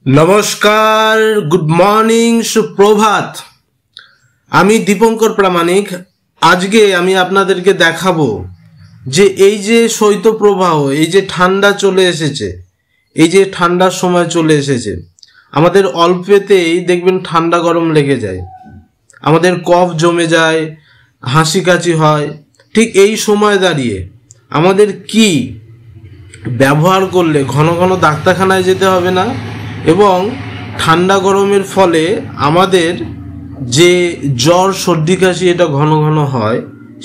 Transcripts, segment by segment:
নমস্কার, good morning, সুপ্রভাত। আমি দীপঙ্কর প্রামাণিক। আজকে আমি আপনাদেরকে দেখাবো যে এই যে শৈত্যপ্রবাহ, এই যে ঠান্ডা চলে এসেছে, এই যে ঠান্ডার সময় চলে এসেছে, আমাদের অল্পেতেই দেখবেন ঠান্ডা গরম লেগে যায়, আমাদের কফ জমে যায়, হাসি কাশি হয়। ঠিক এই সময় দাঁড়িয়ে আমাদের কি ব্যবহার করলে ঘন ঘন ডাক্তারখানায় যেতে হবে না এবং ঠান্ডা গরমের ফলে আমাদের যে জ্বর সর্দি কাশি এটা ঘন ঘন হয়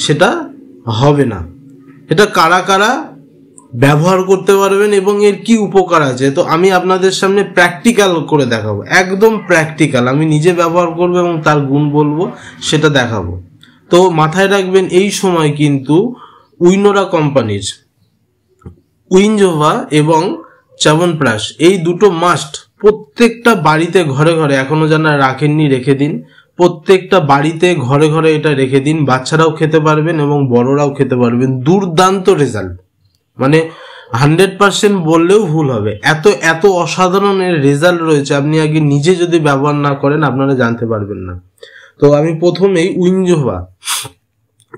সেটা হবে না। এটা কারা কারা ব্যবহার করতে পারবেন এবং এর কি উপকার আছে, তো আমি আপনাদের সামনে প্র্যাকটিক্যাল করে দেখাবো, একদম প্র্যাকটিক্যাল। আমি নিজে ব্যবহার করবো এবং তার গুণ বলবো, সেটা দেখাবো। তো মাথায় রাখবেন, এই সময় কিন্তু উইনোরা কোম্পানির উইনজোভা এবং চ্যবনপ্রাশ এই দুটো মাস্ট প্রত্যেকটা বাড়িতে ঘরে ঘরে, এখনো যারা রাখেননি রেখে দিন। প্রত্যেকটা বাড়িতে ঘরে ঘরে এটা রেখে দিন। বাচ্চারাও খেতে পারবেন এবং বড়রাও খেতে পারবেন। দুর্দান্ত রেজাল্ট, মানে 100% বললেও ভুল হবে, এত এত অসাধারণ এর রেজাল্ট রয়েছে। আপনি আগে নিজে যদি ব্যবহার না করেন আপনারা জানতে পারবেন না। তো আমি প্রথমেই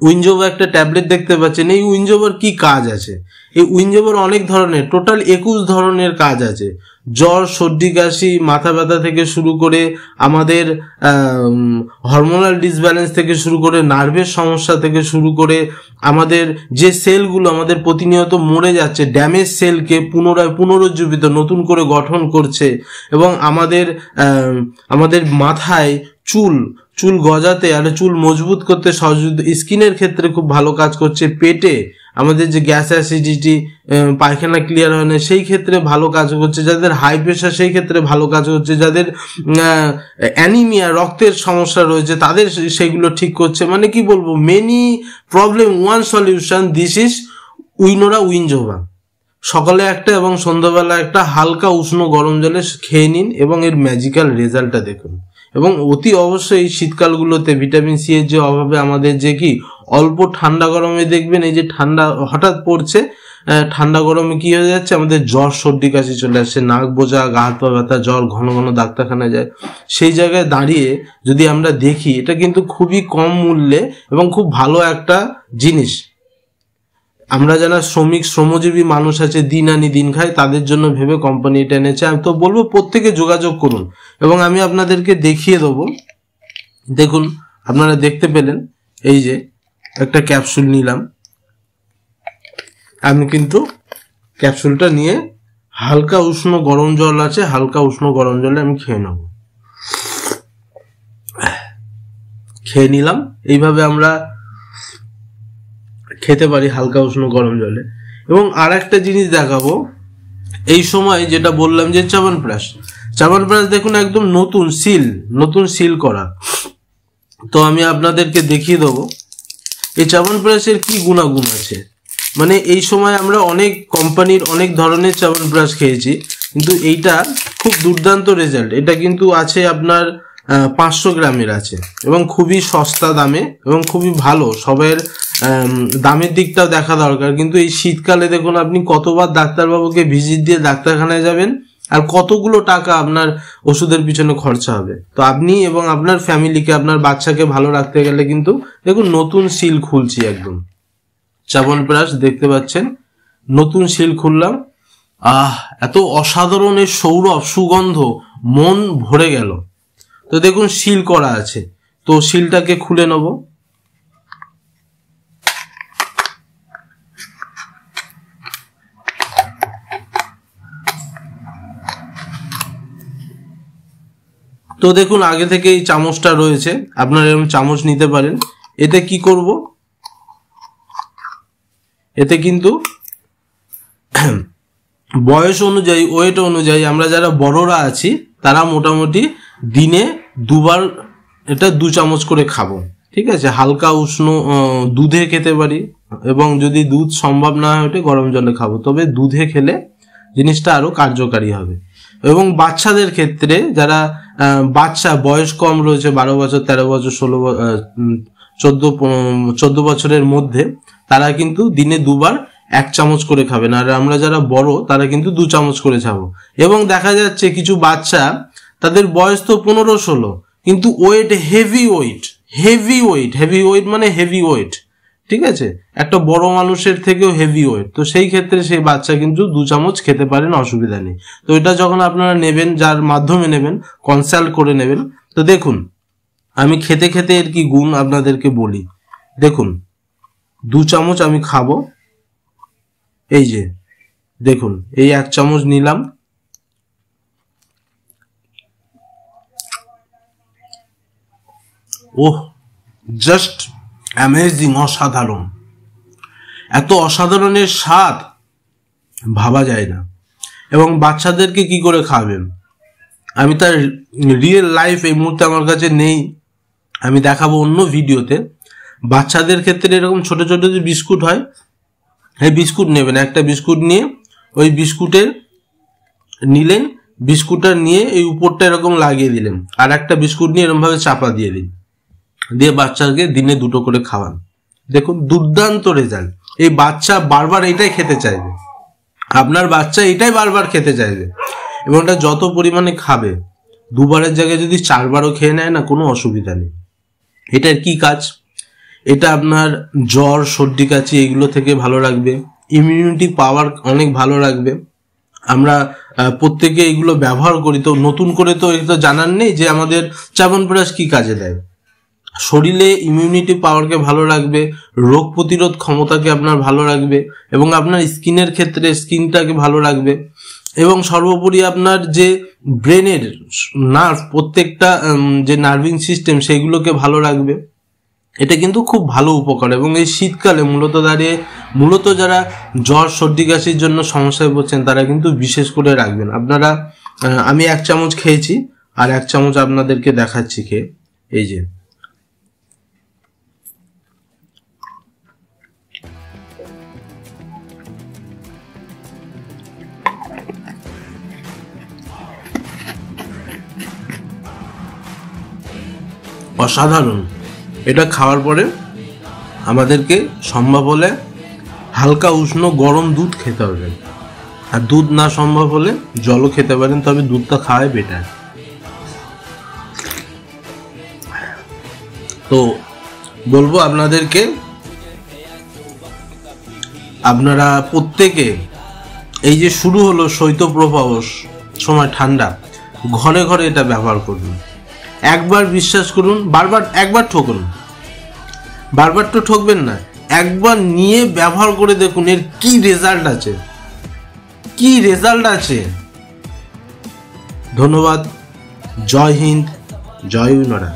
উইনজোভা একটা ট্যাবলেট দেখতে পাচ্ছেন। এই উইনজোভার কি কাজ আছে? এই উইনজোভার অনেক ধরনের, টোটাল 21 ধরনের কাজ আছে। জ্বর সর্দি কাশি, মাথা ব্যথা থেকে শুরু করে আমাদের হরমোনাল ডিসব্যালেন্স থেকে শুরু করে নার্ভের সমস্যা থেকে শুরু করে আমাদের যে সেলগুলো আমাদের প্রতিনিয়ত মরে যাচ্ছে, ড্যামেজ সেলকে পুনরুজ্জীবিত নতুন করে গঠন করছে এবং আমাদের মাথায় চুল গজাতে আর চুল মজবুত করতে সহযোগিতা, স্কিনের ক্ষেত্রে খুব ভালো কাজ করছে। পেটে আমাদের যে গ্যাস অ্যাসিডিটি, পায়খানা ক্লিয়ার হয় না, সেই ক্ষেত্রে ভালো কাজ করছে। যাদের হাই প্রেশার সেই ক্ষেত্রে ভালো কাজ করছে। যাদের অ্যানিমিয়া, রক্তের সমস্যা রয়েছে, তাদের সেগুলো ঠিক করছে। মানে কি বলবো, many problem one solution, this is উইনজোভা। সকালে একটা এবং সন্ধ্যাবেলা একটা হালকা উষ্ণ গরম জলে খেয়ে নিন এবং এর ম্যাজিক্যাল রেজাল্টটা দেখুন। এবং অতি অবশ্যই এই শীতকালগুলোতে ভিটামিন সি এর যে অভাবে আমাদের যে কি অল্প ঠান্ডা গরমে দেখবেন, এই যে ঠান্ডা হঠাৎ পড়ছে, ঠান্ডা গরমে কি হয়ে যাচ্ছে, আমাদের জ্বর সর্দি কাশি চলে আসছে, নাক বোঝা, গা হাত পা ব্যথা, জ্বর, ঘন ঘন ডাক্তারখানায় যায়। সেই জায়গায় দাঁড়িয়ে যদি আমরা দেখি, এটা কিন্তু খুবই কম মূল্যে এবং খুব ভালো একটা জিনিস। আমরা যারা শ্রমজীবী মানুষ আছে, দিন আনি দিন খাই, তাদের জন্য ভেবে কোম্পানি এটা এনেছে। আমি তো বলবো প্রত্যেকে যোগাযোগ করুন এবং আমি আপনাদেরকে দেখিয়ে দেবো। দেখুন, আপনারা দেখতে পেলেন, এই যে একটা ক্যাপসুল নিলাম। আমি কিন্তু ক্যাপসুলটা নিয়ে হালকা উষ্ণ গরম জল আছে, হালকা উষ্ণ গরম জলে আমি খেয়ে নেব। খেয়ে নিলাম। এইভাবে আমরা খেতে পারি হালকা উষ্ণ গরম জলে। এবং আর একটা জিনিস দেখাবো, এই সময় যেটা বললাম যে চ্যবনপ্রাশ দেখুন একদম নতুন সিল করা। তো আমি আপনাদেরকে দেখিয়ে দেবো এই চ্যবনপ্রাশের কি গুণাগুণ আছে। মানে এই সময় আমরা অনেক কোম্পানির অনেক ধরনের চ্যবনপ্রাশ খেয়েছি, কিন্তু এইটা খুব দুর্দান্ত রেজাল্ট। এটা কিন্তু আছে আপনার 500 গ্রামের আছে এবং খুবই সস্তা দামে এবং খুবই ভালো। সবার দামের দিকটাও দেখা দরকার। কিন্তু এই শীতকালে দেখুন আপনি কতবার ডাক্তারবাবুকে ভিজিট দিয়ে ডাক্তারখানায় যাবেন আর কতগুলো টাকা আপনার ওষুধের পিছনে খরচা হবে। তো আপনি এবং আপনার ফ্যামিলিকে, আপনার বাচ্চাকে ভালো রাখতে গেলে কিন্তু দেখুন নতুন সিল খুলছি একদম। চ্যবনপ্রাশ দেখতে পাচ্ছেন, নতুন সিল খুললাম। এত অসাধারণ এর সৌরভ, সুগন্ধ, মন ভরে গেল। তো দেখুন সিল করা আছে, তো সিলটাকে খুলে নেব। তো দেখুন আগে থেকে এই চামচটা রয়েছে, আপনারা এরকম চামচ নিতে পারেন। এতে কি করব, এতে কিন্তু বয়স অনুযায়ী, ওয়েট অনুযায়ী আমরা যারা বড়রা আছি তারা মোটামুটি দিনে 2 বার এটা 2 চামচ করে খাবো। ঠিক আছে, হালকা উষ্ণ দুধে খেতে পারি এবং যদি দুধ সম্ভব না হয় ওটা গরম জলে খাবো, তবে দুধে খেলে জিনিসটা আরো কার্যকারী হবে। এবং বাচ্চাদের ক্ষেত্রে যারা বাচ্চা বয়স কম রয়েছে, 12 বছর, 13 বছর, 14 বছরের মধ্যে, তারা কিন্তু দিনে 2 বার 1 চামচ করে খাবেন, আর আমরা যারা বড় তারা কিন্তু 2 চামচ করে খাবো। এবং দেখা যাচ্ছে কিছু বাচ্চা, তাদের বয়স তো 15-16, কিন্তু ওয়েট হেভি ওয়েট মানে হেভি ওয়েট, ঠিক আছে, একটা বড় মানুষের থেকেও হেভি ওয়েট। তো সেই ক্ষেত্রে সেই বাচ্চা কিন্তু 2 চামচ খেতে পারেন, অসুবিধা নেই। তো এটা যখন আপনারা নেবেন, যার মাধ্যমে নেবেন, কনসাল্ট করে নেবেন। তো দেখুন, আমি খেতে খেতে এর কি গুণ আপনাদেরকে বলি। দেখুন, 2 চামচ আমি খাবো, এই যে দেখুন, এই 1 চামচ নিলাম, ওহ জাস্ট অ্যামেজিং, অসাধারণ, এত অসাধারণের স্বাদ ভাবা যায় না। এবং বাচ্চাদেরকে কি করে খাবেন, আমি তার রিয়েল লাইফ এই মুহূর্তে আমার কাছে নেই, আমি দেখাবো অন্য ভিডিওতে। বাচ্চাদের ক্ষেত্রে এরকম ছোট ছোট যে বিস্কুট হয়, এই বিস্কুট নেবেন, একটা বিস্কুট নিয়ে ওই বিস্কুটের নিলেন, বিস্কুটটা নিয়ে এই উপরটা এরকম লাগিয়ে দিলেন, আর একটা বিস্কুট নিয়ে এরকম ভাবে চাপা দিয়ে দিন, দিয়ে বাচ্চাকে দিনে 2টো করে খাওয়ান। দেখুন দুর্দান্ত রেজাল্ট। এই বাচ্চা বারবার এটাই খেতে চাইবে, আপনার বাচ্চা এটাই বারবার খেতে চাইবে, এবং এটা যত পরিমাণে খাবে, 2বারের জায়গায় যদি 4বারও খেয়ে নেয় না, কোনো অসুবিধা নেই। এটার কি কাজ, এটা আপনার জ্বর, সর্দি, কাশি এগুলো থেকে ভালো রাখবে, ইমিউনিটি পাওয়ার অনেক ভালো রাখবে। আমরা প্রত্যেকে এগুলো ব্যবহার করি, তো নতুন করে তো এটা জানার নেই যে আমাদের চ্যবনপ্রাশ কি কাজে দেয়। শরীরে ইমিউনিটি পাওয়ারকে ভালো রাখবে, রোগ প্রতিরোধ ক্ষমতাকে আপনার ভালো রাখবে, এবং আপনার স্কিনের ক্ষেত্রে স্কিনটাকে ভালো রাখবে, এবং সর্বোপরি আপনার যে ব্রেনের নার্ভ, প্রত্যেকটা যে নার্ভিং সিস্টেম সেগুলোকে ভালো রাখবে। এটা কিন্তু খুব ভালো উপকার। এবং এই শীতকালে মূলত যারা জ্বর, সর্দি, কাশির জন্য সমস্যায় পড়ছেন, তারা কিন্তু বিশেষ করে রাখবেন আপনারা। আমি 1 চামচ খেয়েছি, আর 1 চামচ আপনাদেরকে দেখাচ্ছি খেয়ে, এই যে অসাধারণ। এটা খাওয়ার পরে আমাদেরকে সম্ভব হলে হালকা উষ্ণ গরম দুধ খেতে হবে, আর দুধ না সম্ভব হলে জলও খেতে পারেন, তবে দুধটা খাওয়াই বেটার। তো বলবো আপনাদেরকে, আপনারা প্রত্যেকে এই যে শুরু হলো শৈত্যপ্রবাহ সময়, ঠান্ডা, ঘরে ঘরে এটা ব্যবহার করুন। একবার বিশ্বাস করুন, একবার ঠকুন, বারবার তো ঠকবেন না, একবার নিয়ে ব্যবহার করে দেখুন এর কি রেজাল্ট আছে। ধন্যবাদ। জয় হিন্দ, জয় উনারা।